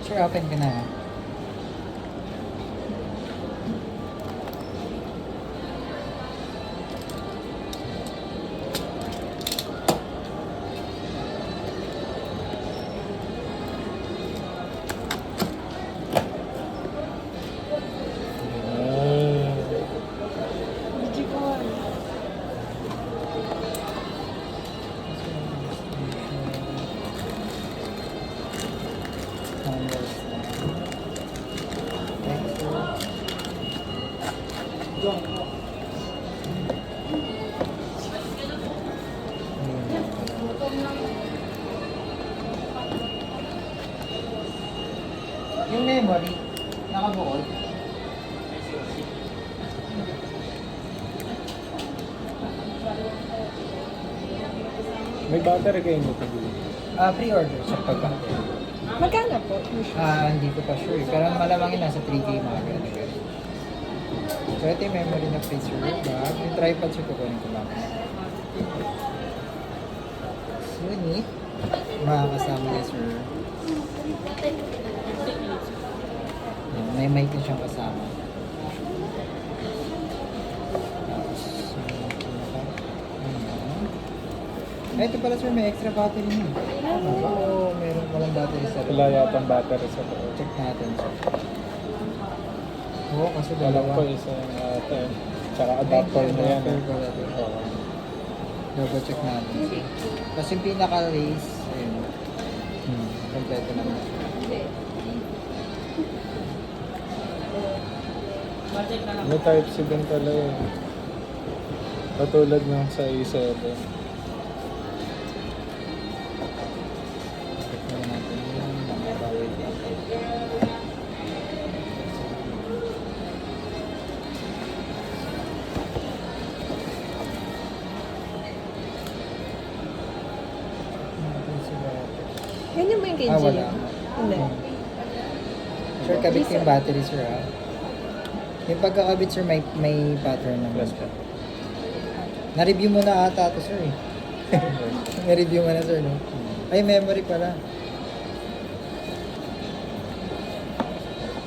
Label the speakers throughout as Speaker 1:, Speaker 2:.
Speaker 1: Sure, open ka na. Yung memory, nakabuol.
Speaker 2: May battery kayo mo pabili.
Speaker 1: Pre-order sa pag-battery.
Speaker 3: Magkano po?
Speaker 1: Hindi ko pa sure. Pero malamangin nasa 3K mga ganun. So ito yung memory na freezer bag. Yung tripod siya kukunin ko lang. Sunit. Makakasama niya sir. May mic din siyang kasama. Ito pala sir, may extra battery niya. Oo, meron walang battery sa
Speaker 2: Wala yata ang battery sa loob.
Speaker 1: Check natin sir. Oo, kasi
Speaker 2: Alam
Speaker 1: dalawa.
Speaker 2: ko isa yung tsaka adapter na yan. Oo.
Speaker 1: Double check natin. Tapos yung pinaka-race, ayun. Kompleto naman.
Speaker 2: May type C din pala yun. Katulad ng sa A7.
Speaker 1: Check na natin yung mga bawal dito.
Speaker 3: Ganyan ba yung kay
Speaker 1: Wala.
Speaker 3: Gio? Hindi.
Speaker 1: Sir, kabit ko yung battery sir ha. Yung pagkakabit sir, may pattern naman.
Speaker 2: Plus pa.
Speaker 1: Na-review mo na ata ito sir eh. Na-review mo na sir no? Ay, memory pala.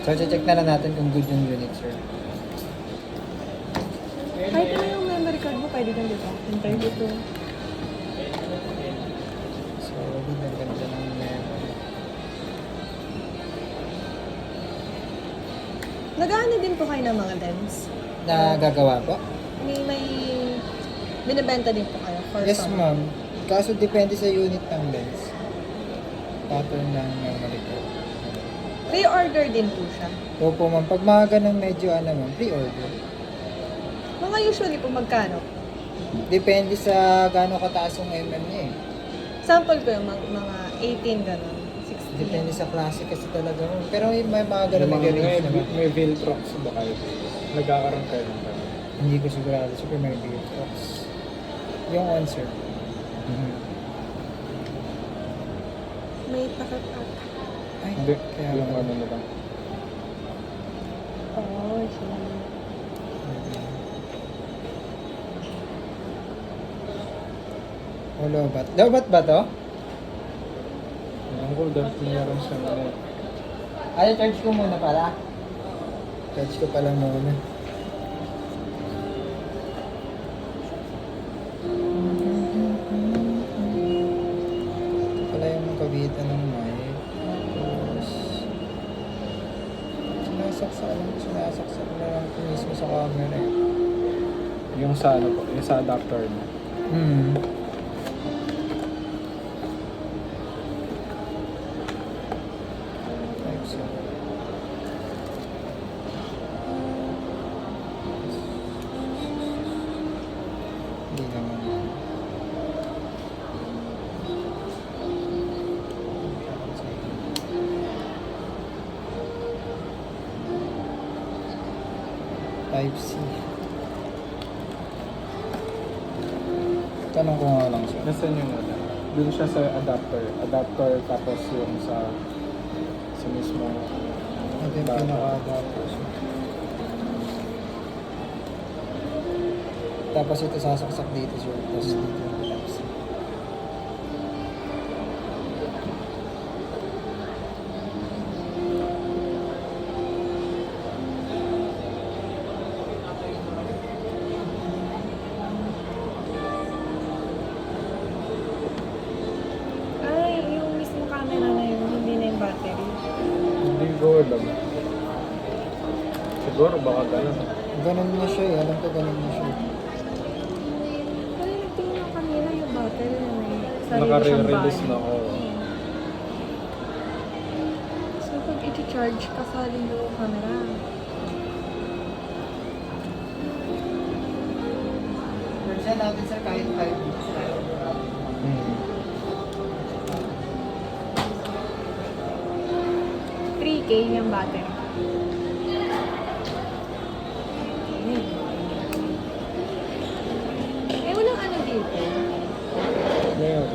Speaker 1: So, check na lang natin kung good yung unit sir.
Speaker 3: Kahit ano yung memory card mo, pwede kang dito. Yung 32.
Speaker 1: So, good na ganda ng memory.
Speaker 3: Nag-ano din po kayo ng mga lens?
Speaker 1: Na gagawa po?
Speaker 3: May binibenta din po kayo for
Speaker 1: Yes
Speaker 3: some.
Speaker 1: ma'am. Kaso depende sa unit ng lens. Pattern ng memory card.
Speaker 3: Pre-order din po siya.
Speaker 1: Opo ma'am, pag mga ganun medyo ma'am, pre-order.
Speaker 3: Mga usually po magkano?
Speaker 1: Depende sa gaano kataas yung niya eh.
Speaker 3: Sample ko yung mga 18 gano'n. 16.
Speaker 1: Depende sa klase kasi talaga mo. Pero may mga ganun
Speaker 2: Yung
Speaker 1: may
Speaker 2: mga
Speaker 1: range naman.
Speaker 2: may Viltrox ba kayo? Nagkakaroon kayo ng kayo.
Speaker 1: Hindi ko sigurado. Super may Viltrox. Yung answer.
Speaker 3: May takot at.
Speaker 1: Ay,
Speaker 2: Hindi,
Speaker 1: kaya
Speaker 2: yung
Speaker 1: pala.
Speaker 2: ano na lang.
Speaker 3: Oh, siya.
Speaker 1: O, lobat. Lobat ba to?
Speaker 2: Alam ko, dapat meron siya na yan.
Speaker 1: Ay, charge ko muna pala. Charge ko pala muna. Ito pala yung kabitan ng mic. Tapos, sinasaksak na lang ito mismo sa camera eh.
Speaker 2: Yung sa ano po, yung sa adapter na.
Speaker 1: Type so. Hindi naman. Type-C. Tanong ko nga lang siya.
Speaker 2: Nasaan yung ano? Dun siya sa adapter. Adapter tapos yung sa mismo.
Speaker 1: Ito yung pinaka-adapter siya. Tapos ito sasaksak dito siya. Tapos dito yung Type-C.
Speaker 3: Ay, yung mismo camera na yun, hindi na yung battery.
Speaker 2: Hindi ko alam. Siguro baka ganun.
Speaker 1: Ganun na siya eh. Alam ko ganun na siya.
Speaker 3: Pero nagtingin ako kanina yung battery na may sarili siyang
Speaker 2: Naka-re-release
Speaker 3: ban.
Speaker 2: na ako.
Speaker 3: So pag i-charge, kasali yung camera.
Speaker 1: Version natin sir kahit 5 minutes tayo.
Speaker 2: Hmm.
Speaker 3: 3K yung battery. Eh, walang ano dito.
Speaker 2: Ngayon.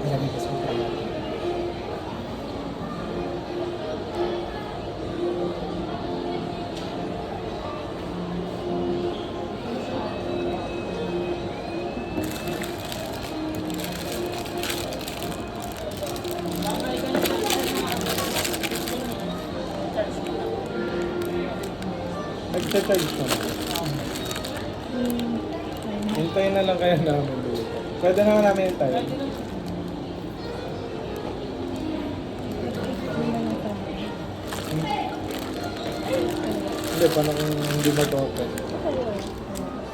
Speaker 1: Malamig kasi ito.
Speaker 2: Nag-charge na. Hintayin na lang kaya namin dito. Pwede naman namin hintayin. Hindi, paano kung hindi mag-open?